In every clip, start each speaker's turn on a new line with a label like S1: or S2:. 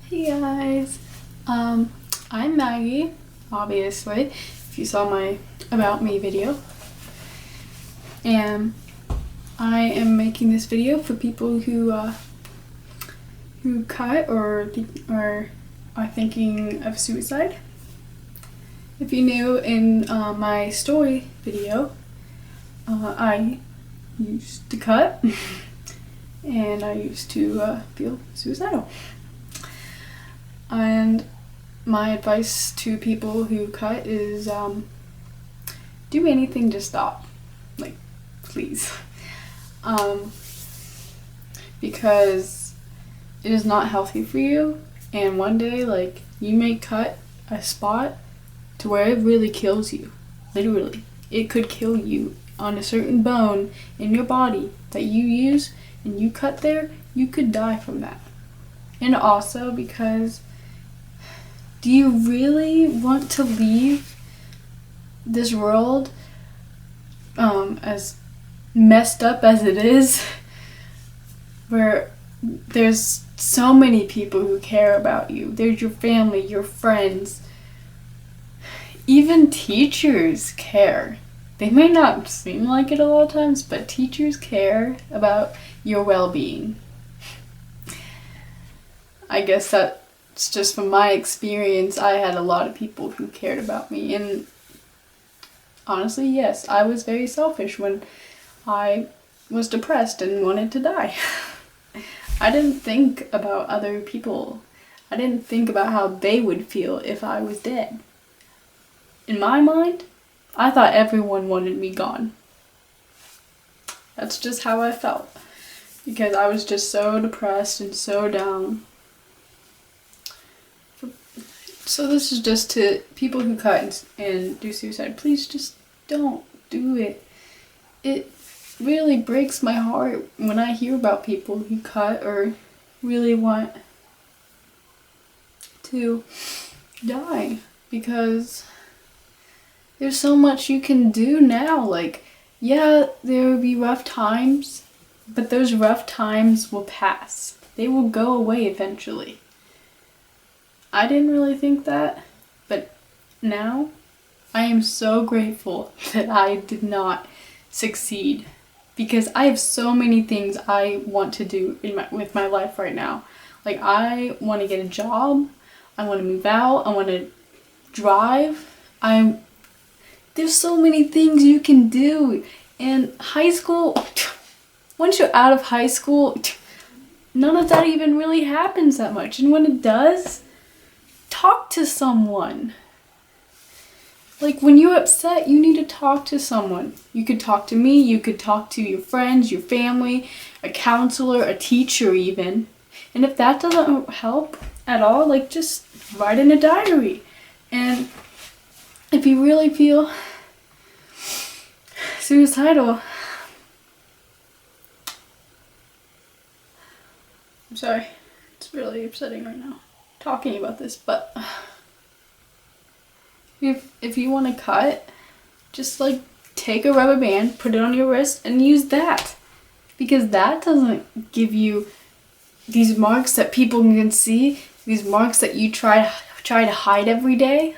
S1: Hey guys, I'm Maggie, obviously, if you saw my About Me video, and I am making this video for people who cut or are thinking of suicide. If you knew, in my story video, I used to cut, and I used to feel suicidal. And my advice to people who cut is do anything to stop. Like, please. Because it is not healthy for you, and one day, like, you may cut a spot to where it really kills you. Literally. It could kill you on a certain bone in your body that you use, and you cut there, you could die from that. And also because, do you really want to leave this world as messed up as it is, where there's so many people who care about you? There's your family, your friends, even teachers care. They may not seem like it a lot of times, but teachers care about your well-being. I guess that's just from my experience. I had a lot of people who cared about me, and honestly, yes, I was very selfish when I was depressed and wanted to die. I didn't think about other people. I didn't think about how they would feel if I was dead. In my mind, I thought everyone wanted me gone. That's just how I felt, because I was just so depressed and so down. So this is just to people who cut and do suicide. Please just don't do it. It really breaks my heart when I hear about people who cut or really want to die, because there's so much you can do now. Like, yeah, there will be rough times, but those rough times will pass. They will go away eventually. I didn't really think that, but now I am so grateful that I did not succeed, because I have so many things I want to do with my life right now. Like, I want to get a job, I want to move out, I want to drive. There's so many things you can do. And high school, once you're out of high school, none of that even really happens that much. And when it does, talk to someone. Like, when you're upset, you need to talk to someone. You could talk to me, you could talk to your friends, your family, a counselor, a teacher even. And if that doesn't help at all, like, just write in a diary. And if you really feel suicidal, I'm sorry, it's really upsetting right now talking about this, but if you want to cut, just like take a rubber band, put it on your wrist, and use that, because that doesn't give you these marks that people can see, these marks that you try to hide every day.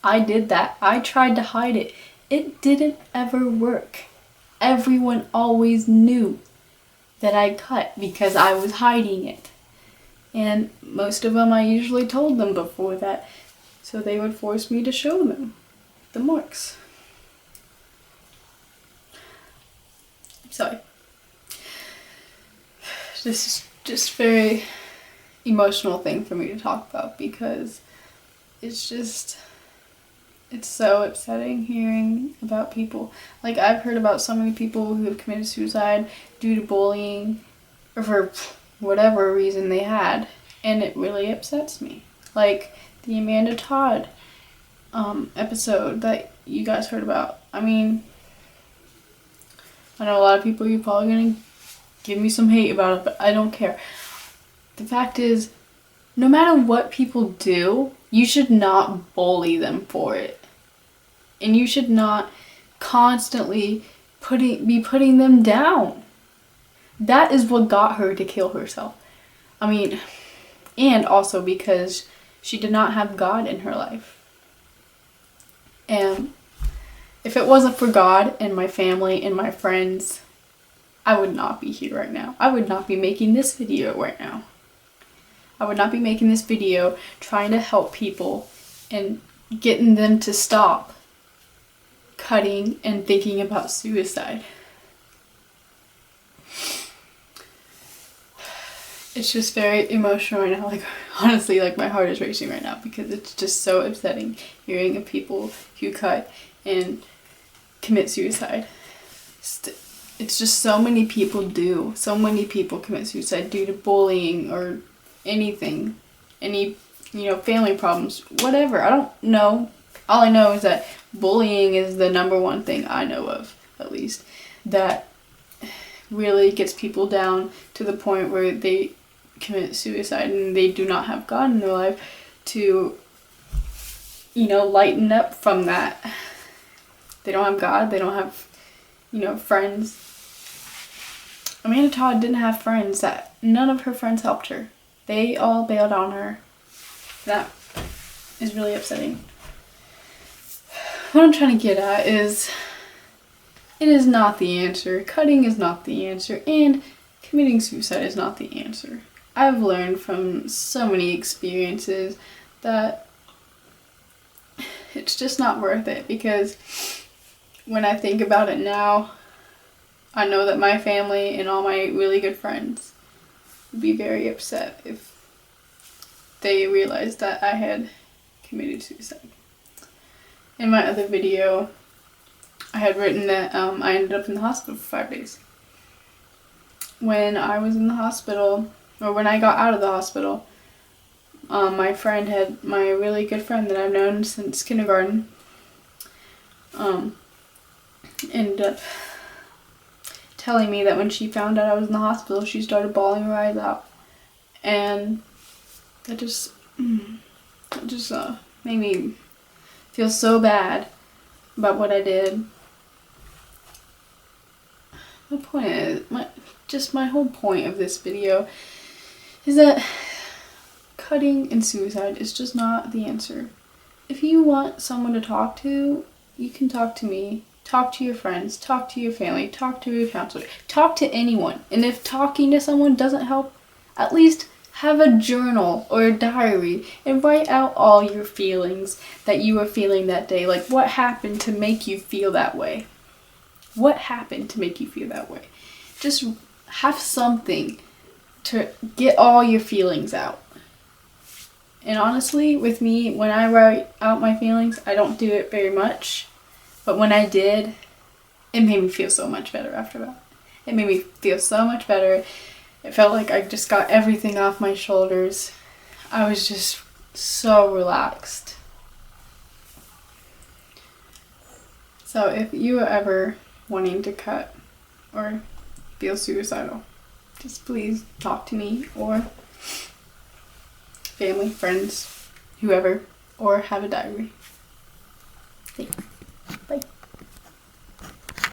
S1: I did that. I tried to hide it. It didn't ever work. Everyone always knew that I cut because I was hiding it. And most of them I usually told them before that, so they would force me to show them the marks. Sorry. This is just very emotional thing for me to talk about, because it's so upsetting hearing about people. Like, I've heard about so many people who have committed suicide due to bullying or for whatever reason they had, and it really upsets me. Like the Amanda Todd episode that you guys heard about. I mean, I know a lot of people, you're probably gonna give me some hate about it, but I don't care. The fact is, no matter what people do, you should not bully them for it. And you should not constantly be putting them down. That is what got her to kill herself. I mean, And also because she did not have God in her life. And if it wasn't for God and my family and my friends, I would not be here right now. I would not be making this video right now. I would not be making this video trying to help people and getting them to stop cutting and thinking about suicide. It's just very emotional right now. Like, honestly, like, my heart is racing right now because it's just so upsetting hearing of people who cut and commit suicide. It's just so many people do. So many people commit suicide due to bullying or anything. Any, family problems. Whatever. I don't know. All I know is that bullying is the number one thing I know of, at least, that really gets people down to the point where they commit suicide and they do not have God in their life to, lighten up from that. They don't have God, they don't have, friends. Amanda Todd didn't have friends. None of her friends helped her. They all bailed on her. That is really upsetting. What I'm trying to get at is, it is not the answer. Cutting is not the answer, and committing suicide is not the answer. I've learned from so many experiences that it's just not worth it, because when I think about it now, I know that my family and all my really good friends would be very upset if they realized that I had committed suicide. In my other video, I had written that I ended up in the hospital for 5 days. When I was in the hospital, or when I got out of the hospital, my really good friend that I've known since kindergarten, ended up telling me that when she found out I was in the hospital, she started bawling her eyes out. And that just made me feel so bad about what I did. My point is, my whole point of this video is that cutting and suicide is just not the answer. If you want someone to talk to, you can talk to me, talk to your friends, talk to your family, talk to your counselor, talk to anyone. And if talking to someone doesn't help, at least have a journal or a diary and write out all your feelings that you were feeling that day. Like, what happened to make you feel that way? What happened to make you feel that way? Just have something to get all your feelings out. And honestly, with me, when I write out my feelings, I don't do it very much. But when I did, it made me feel so much better after that. It made me feel so much better. It felt like I just got everything off my shoulders. I was just so relaxed. So if you are ever wanting to cut or feel suicidal, just please talk to me or family, friends, whoever, or have a diary.